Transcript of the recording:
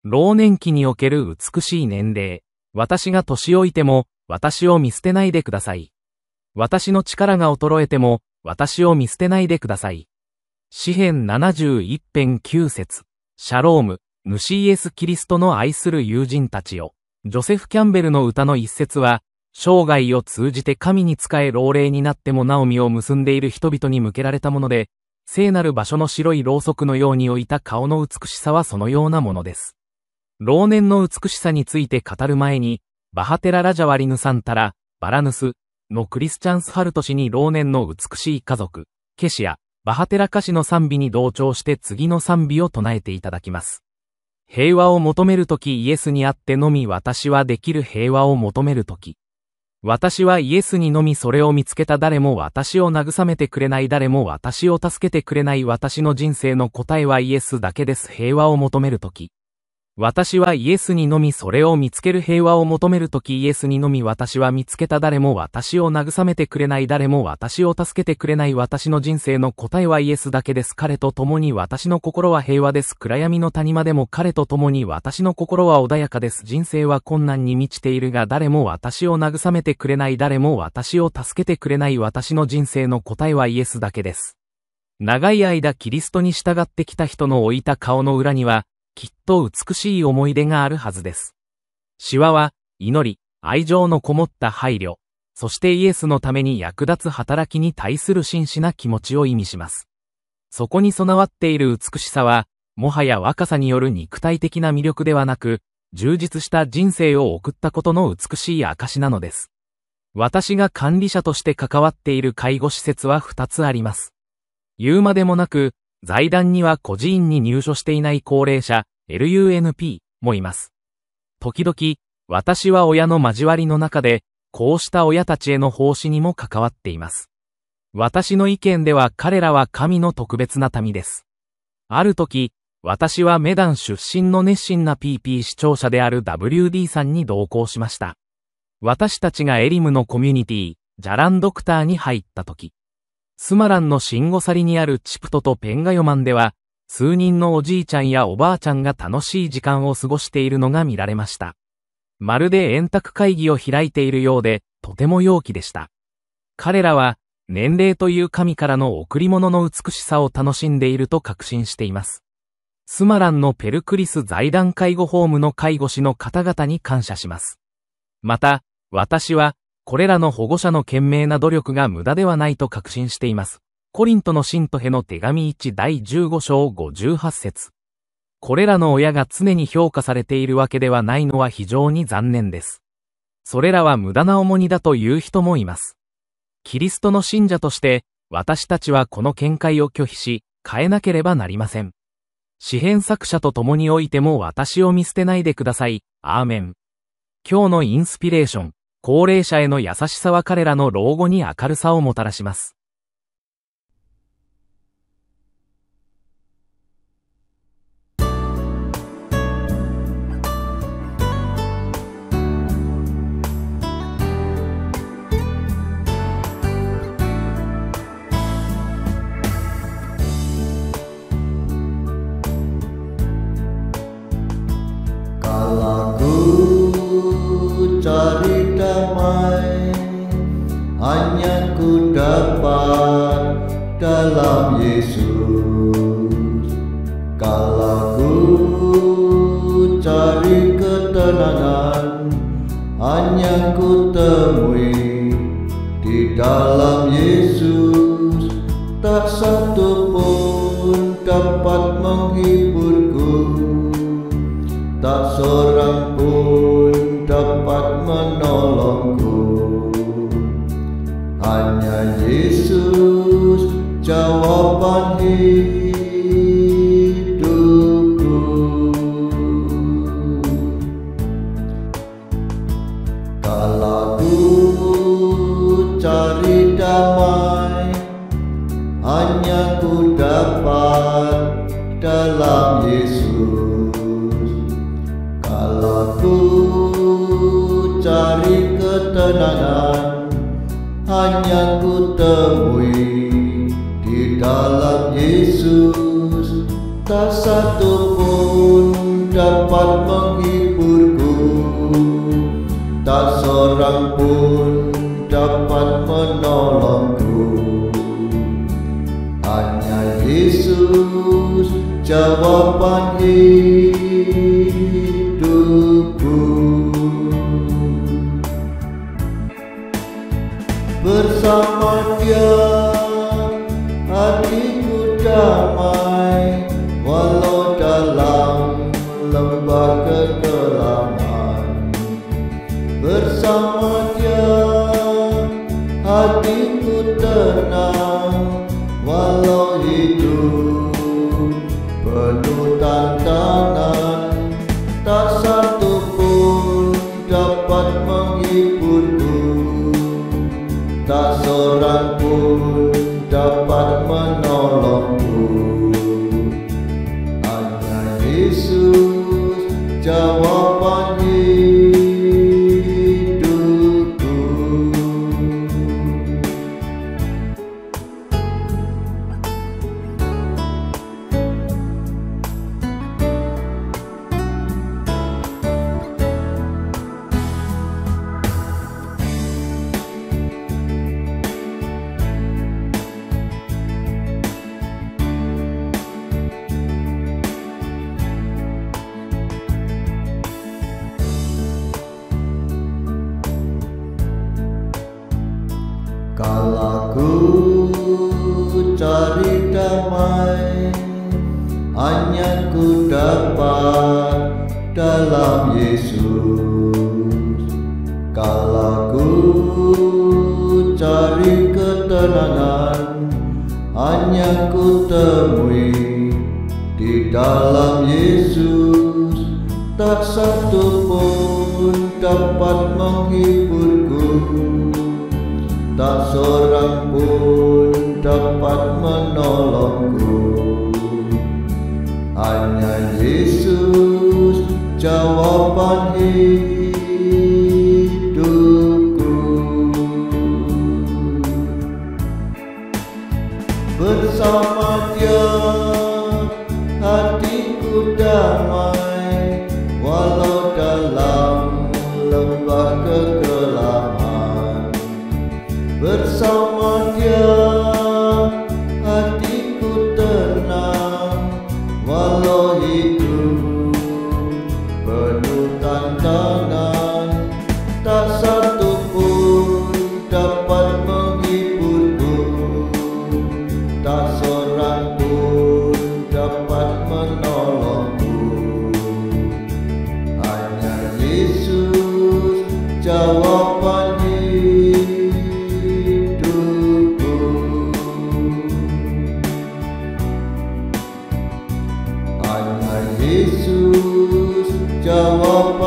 老年期における美しい年齢。私が年老いても、私を見捨てないでください。私の力が衰えても、私を見捨てないでください。詩編71編9節。シャローム、主イエス・キリストの愛する友人たちよ。ジョセフ・キャンベルの歌の一節は、生涯を通じて神に仕え老齢になってもなお実を結んでいる人々に向けられたもので、聖なる場所の白いろうそくのように置いた顔の美しさはそのようなものです。老年の美しさについて語る前に、バハテラ・ラジャワリヌ・サンタラ、バラヌスのクリスチャンス・ハルト氏に老年の美しい家族、ケシア、バハテラ歌詞の賛美に同調して次の賛美を唱えていただきます。平和を求めるときイエスにあってのみ私はできる平和を求めるとき。私はイエスにのみそれを見つけた誰も私を慰めてくれない誰も私を助けてくれない私の人生の答えはイエスだけです。平和を求めるとき。私はイエスにのみそれを見つける平和を求めるときイエスにのみ私は見つけた誰も私を慰めてくれない誰も私を助けてくれない私の人生の答えはイエスだけです。彼と共に私の心は平和です。暗闇の谷間でも彼と共に私の心は穏やかです。人生は困難に満ちているが誰も私を慰めてくれない誰も私を助けてくれない私の人生の答えはイエスだけです。長い間キリストに従ってきた人の置いた顔の裏には、きっと美しい思い出があるはずです。詩話は、祈り、愛情のこもった配慮、そしてイエスのために役立つ働きに対する真摯な気持ちを意味します。そこに備わっている美しさは、もはや若さによる肉体的な魅力ではなく、充実した人生を送ったことの美しい証なのです。私が管理者として関わっている介護施設は2つあります。言うまでもなく、財団には孤児院に入所していない高齢者、LUNP もいます。時々、私は親の交わりの中で、こうした親たちへの奉仕にも関わっています。私の意見では彼らは神の特別な民です。ある時、私はメダン出身の熱心な PP 視聴者である WD さんに同行しました。私たちがエリムのコミュニティ、ジャランドクターに入った時、スマランのシンゴサリにあるチプトとペンガヨマンでは、数人のおじいちゃんやおばあちゃんが楽しい時間を過ごしているのが見られました。まるで円卓会議を開いているようで、とても陽気でした。彼らは、年齢という神からの贈り物の美しさを楽しんでいると確信しています。スマランのペルクリス財団介護ホームの介護士の方々に感謝します。また、私は、これらの保護者の懸命な努力が無駄ではないと確信しています。コリントの信徒への手紙1第15章58節。これらの親が常に評価されているわけではないのは非常に残念です。それらは無駄な重荷だという人もいます。キリストの信者として、私たちはこの見解を拒否し、変えなければなりません。詩編作者と共においても私を見捨てないでください。アーメン。今日のインスピレーション。高齢者への優しさは彼らの老後に明るさをもたらします。Kalau ku cari damai, hanya ku dapat dalam Yesus. Kalau ku cari ketenangan, hanya ku temui di dalam Yesus. Tak satu pun dapat menghiburku, tak seorang pun dapat menolongku. Hanya Yesus jawaban hidupku. Kalau ku cari damai, hanya ku dapat dalam Yesus. Kalau ku cari ketenangan, hanya ku temui di dalam Yesus. Tak satu pun dapat menghiburku, tak seorang pun dapat menolongku. Hanya Yesus jawaban hidupku. Bersama Dia hatiku damai, walau dalam lembah kegelapan. Bersama Dia hatiku tenang, walau hidup penuh tantangan. Tak satu pun dapat menghiburku, tak seorang pun dapat menolongku. Hanya Yesus jawaban hidupku. Kalau ku cari damai, hanya ku dapat dalam Yesus. Kalau ku cari ketenangan, hanya ku temui di dalam Yesus. Tak satu pun dapat menghiburku, tak seorang pun dapat menolongku. Hanya Yesus jawaban hidupku. Bersama Dia hatiku damai, walau dalam lembah kegelapan. Bersama Dia hatiku tenang, walau hidup penuh tantangan. Tak satu pun dapat menghiburku, tak seorang pun dapat menolongku. Hanya Yesus jawaban hidupku. Hanya Yesus jawaban